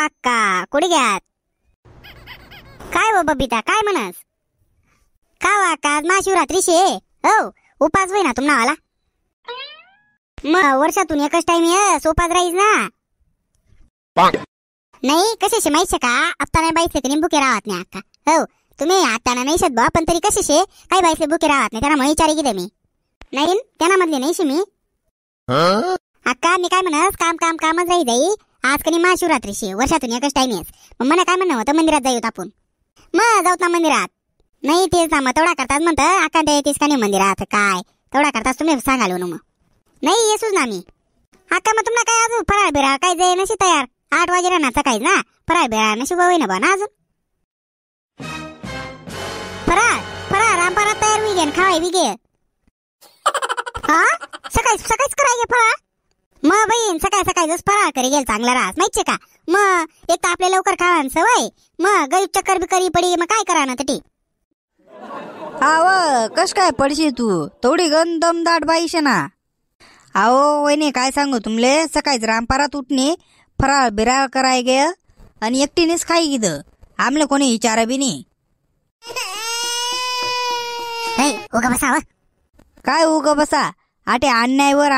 अक्का कुठे घ्यात? काय हो बबिता काय म्हणस? का वा का आज महाशिवरात्री शे हो उपास होई ना तुम्हाला? मग वर्षातून एकच टाइम येस उपास राहीस ना? नाही कसे शे माहिती का आता नाही बाईस तरी भुके राहत नाही अक्का हो तुम्ही आता नाही शत बा पण तरी कसे शे काही बाईस भुके राहत नाही त्यांना विचारी की मी नाही त्यांना मधले नाही शे मी अक्का मी काय म्हणस काम काम कामच राही जाई आज कधी महाशिवरात्री शे वर्षातून एकच टाइम येस मग मला काय म्हणणं होतं मंदिरात जाऊत आपण मग जाऊत ना मंदिरात नाही तेच ना मग तेवढा करतात म्हणतं अक्का ते येतेस का नाही मंदिरात काय तेवढा करतास तुम्ही सांगालो ना मग नाही येसूच ना मी अक्का मग तुम्हाला काय अजून फराळ बिराळ काय जाय नशी तयार 8 वाजे राहणार सकाळीच ना फराळ बिराळ नशी होई ना बा ना अजून फराळ फराळ रामपारात तयार होई घेन खावाय बी घे हा सकाळीच कराय घे फराळ मग बहीण सकाळी जस फराळ करी गेल चांगला राहस माहितीये का मग एक तर आपल्या लवकर खावान सवय मग गरीब चक्कर बी करी पडी मग काय करा ना तटी आव कस काय पडशी तू थोडी गन दमदाट बाईशे ना आओ वहिनी काय सांगू तुमले सकाळीच रामपारात उठणे फराळ बिराळ कराय गे आणि एकटीनेच खाई गिद आमले कोणी विचार बी नाही उगा बसा काय उग बसा आटे अन्यायवर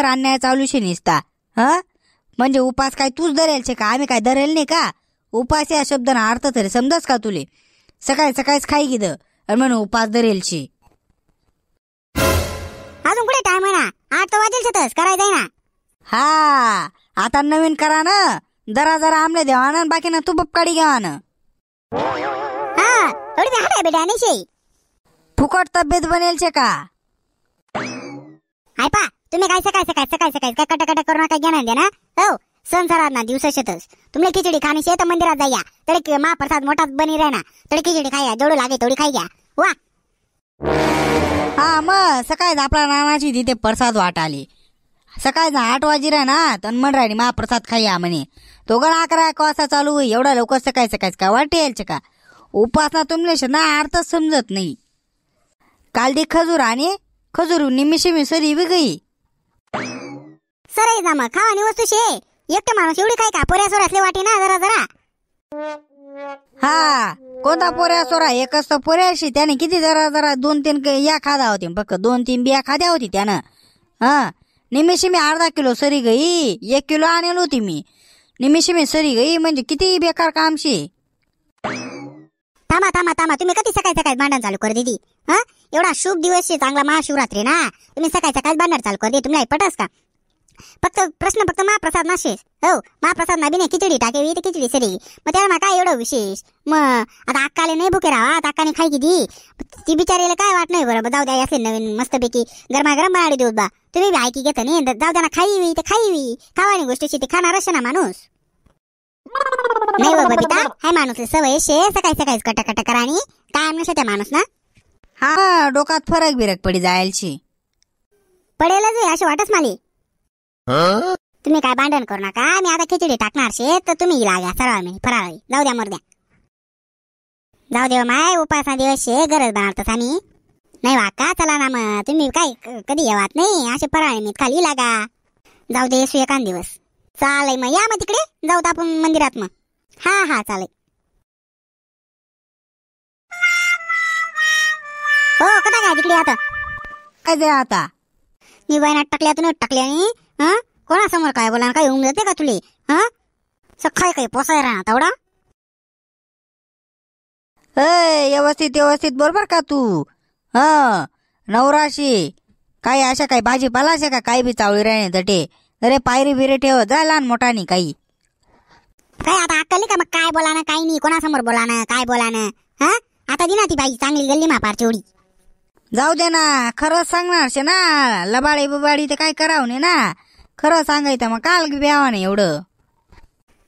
अन्याय चालू शे निसता म्हणजे उपास काय तूच धरेल शे का आम्ही काय धरेल नाही का उपास या शब्दाना अर्थ तरी समजस का तुले सकाळीच खाई गिद आणि म्हणून उपास धरेल शे अजून कुठे टाइम आहे ना 8 वाजेल शेतस करायचंय ना हा आता नवीन करा ना जरा आमले देवा ना बाकी ना तू बपकाडी घ्या ना हा थोडी हाडा बेटा नाही शे फुकट तब्येत बनेल शे का हाय पा तुम्ही काय सकाळी काय कट करू नका घेणार दे ना हो संसारात ना दिवस शेतस तुम्ही खिचडी खाणी शे तर मंदिरात जाया तडे महाप्रसाद मोठाच बनी राहना तडे खिचडी खाया जेवढं लागे तेवढी खाई घ्या वा हा मग सकाळीच आपला नानाची तिथे प्रसाद वाट आली सकाळी 8 वाजी ना तन म्हण राहिली महाप्रसाद खाया म्हणे तो गण 11 वाजता चालू होई एवढा लवकर सकाळी का वाटेल का उपासना तुमले ना अर्थच समजत नाही काल दे खजूर आणि खजूर निमिषमी सरी बी गई सराई जा मग खावानी वस्तू शे एकटं माणूस एवढी काय का पोऱ्या सोरासले वाटे ना जरा हा कोणता पोऱ्या सोरा एकच तर पोऱ्याशी त्याने किती जरा 2-3 या खादा होती फक्त 2-3 बिया खाद्या होती त्यानं हा निमिषमी अर्धा किलो सरी गई 1 किलो आणेल होती मी निमिषमी सरी गई म्हणजे किती बेकार कामशी थांबा तुम्ही कधी सकाळी भांडण चालू कर दीदी हा एवढा शुभ दिवस शे चांगला महाशिवरात्री ना तुम्ही सकाळी भांडण चालू कर दे तुम्हाला पटस का प्रश्न फक्त महाप्रसाद नाशेस हो महाप्रसाद ना बिने खिचडी टाकेवी ते खिचडी सरी मग त्याला काय एवढं विशेष मग आता अक्काले नाही भुके राहा आता अक्काने खाई किती ती बिचारीला काय वाट नाही बरं जाऊ द्या असले नवीन मस्तपैकी गरमागरम बनाडी देऊ बा तुम्ही बी ऐकी घेता नाही जाऊ द्या ना खाईवी ते खाईवी खावानी गोष्टीची ते खाणार असे ना माणूस नाही हो बबिता हाय माणूस सवय शे सकाळी कट करानी काय नसते त्या माणूस ना हा डोकात फरक बिरक पडी जायलची पडेलच असे वाटच माली तुम्ही काय भांडण करू नका मी आता खिचडी टाकणार शे तर तुम्ही लागा सरळ मी फराळ जाऊ द्या मोरद्या जाऊ देव माय उपासना दिवस शे गरज बनावतस आम्ही नाही वाका चला ना मग तुम्ही काय कधी येवात नाही असे फराळ मी खाली लागा जाऊ दे एकान दिवस चालय मग या मग तिकडे जाऊ आपण मंदिरात मग हा चालेल हो कथा काय तिकडे आता काय दे आता मी वयनात टाकल्या आणि कोणासमोर काय बोला काय होऊन जाते का तुले सकाळी काही पोसाय राहणार तेवढा व्यवस्थित बरोबर का तू नवराशी काही अशा काही भाजीपाला अशा का काही बी चावळी राहणे तटे अरे पायरी बिरे ठेव जा लहान मोठानी काही काय आता अक्कल का मग काय बोला ना काही नाही कोणासमोर बोला ना काय बोला ना आता दिना ती बाई चांगली गल्ली मापारची एवढी जाऊ दे ना खरंच सांगणार शे ना लबाडी बुबाडी ते काय करावं नाही ना खरं सांगायचं मग काल ब्यावा नाही एवढं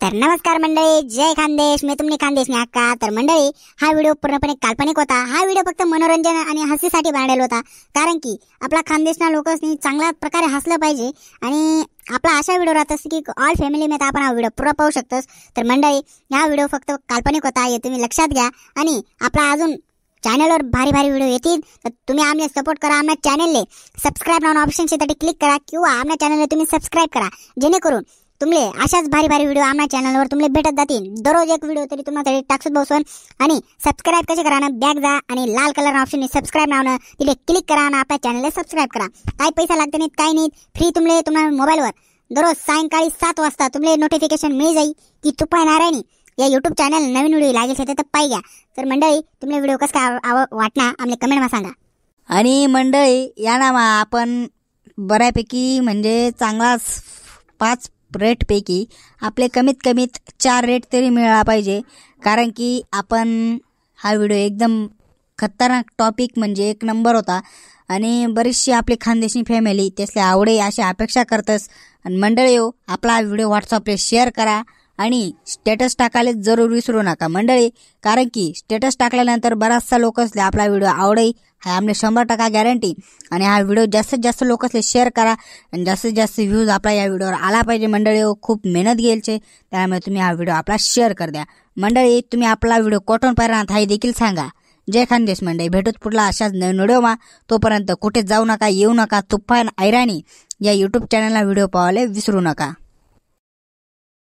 तर नमस्कार मंडळी जय खानदेश मी तुमने खानदेश मी अक्का तर मंडळी हा व्हिडिओ पूर्णपणे काल्पनिक होता हा व्हिडिओ फक्त मनोरंजन आणि हसीसाठी बनवलेला होता कारण की आपला खानदेशना लोकांनी चांगल्या प्रकारे हसलं पाहिजे आणि आपला अशा व्हिडिओ राहत असतो की ऑल फॅमिली मध्ये आपण हा व्हिडिओ पुरा पाहू शकतोस तर मंडळी हा व्हिडिओ फक्त काल्पनिक होता हे तुम्ही लक्षात घ्या आणि आपला अजून चॅनलवर भारी व्हिडिओ येतील तर तुम्ही आम्हाला सपोर्ट करा आमच्या चॅनलले सबस्क्राईब नावानं ऑप्शन साठी क्लिक करा किंवा आमच्या चॅनलला तुम्ही सबस्क्राईब करा जेणेकरून तुमले अशाच भारी भारी व्हिडिओ आमच्या चॅनलवर तुमले भेटत जातील. दररोज एक व्हिडिओ तरी तुम्हाला टाकसून बसून. आणि सबस्क्राईब कसे करा ना, बॅग जा आणि लाल कलर ऑप्शन सबस्क्राईब नावनं तिथे क्लिक करा आणि आपल्या चॅनलला सबस्क्राईब करा. काही पैसा लागते नाहीत, काही नाही, फ्री तुमले तुम्हाला मोबाईलवर दररोज सायंकाळी 7 वाजता तुमले नोटिफिकेशन मिळ जाईल की तुपा नारायणी या युट्यूब चॅनल नवीन व्हिडिओ लागेल तर पाहि घ्या. तर मंडळी तुमले व्हिडिओ कसं काय वाटणार आम्हाला कमेंटमध्ये सांगा. आणि मंडळी या ना आपण बऱ्यापैकी म्हणजे चांगला 5 रेटपैकी आपले कमीत कमीत 4 रेट तरी मिळाला पाहिजे. कारण की आपण हा व्हिडिओ एकदम खतरनाक टॉपिक म्हणजे एक नंबर होता आणि बरीचशी आपली खानदेशी फॅमिली त्यासले आवडे अशी अपेक्षा करतस. आणि मंडळी हो, आपला व्हिडिओ व्हॉट्सअपला शेअर करा आणि स्टेटस टाकायला जरूर विसरू नका मंडळी. कारण की स्टेटस टाकल्यानंतर बराचसा लोक असले आपला व्हिडिओ आवडे हा आमने 100% गॅरंटी. आणि हा व्हिडिओ जास्तीत जास्त लोक असले शेअर करा आणि जास्तीत जास्त व्ह्यूज आपला या व्हिडिओवर आला पाहिजे मंडळी हो. खूप मेहनत घ्यायचे, त्यामुळे तुम्ही हा व्हिडिओ आपला शेअर कर द्या मंडळी. तुम्ही आपला व्हिडिओ कोठून पाहिला हे देखील सांगा. जय खानदेश मंडळी. भेटूत पुढला अशाच नवीन व्हिडिओमा. तोपर्यंत कुठे जाऊ नका, येऊ नका. तुफान ऐराणी या यूट्यूब चॅनलला व्हिडिओ पाहायला विसरू नका.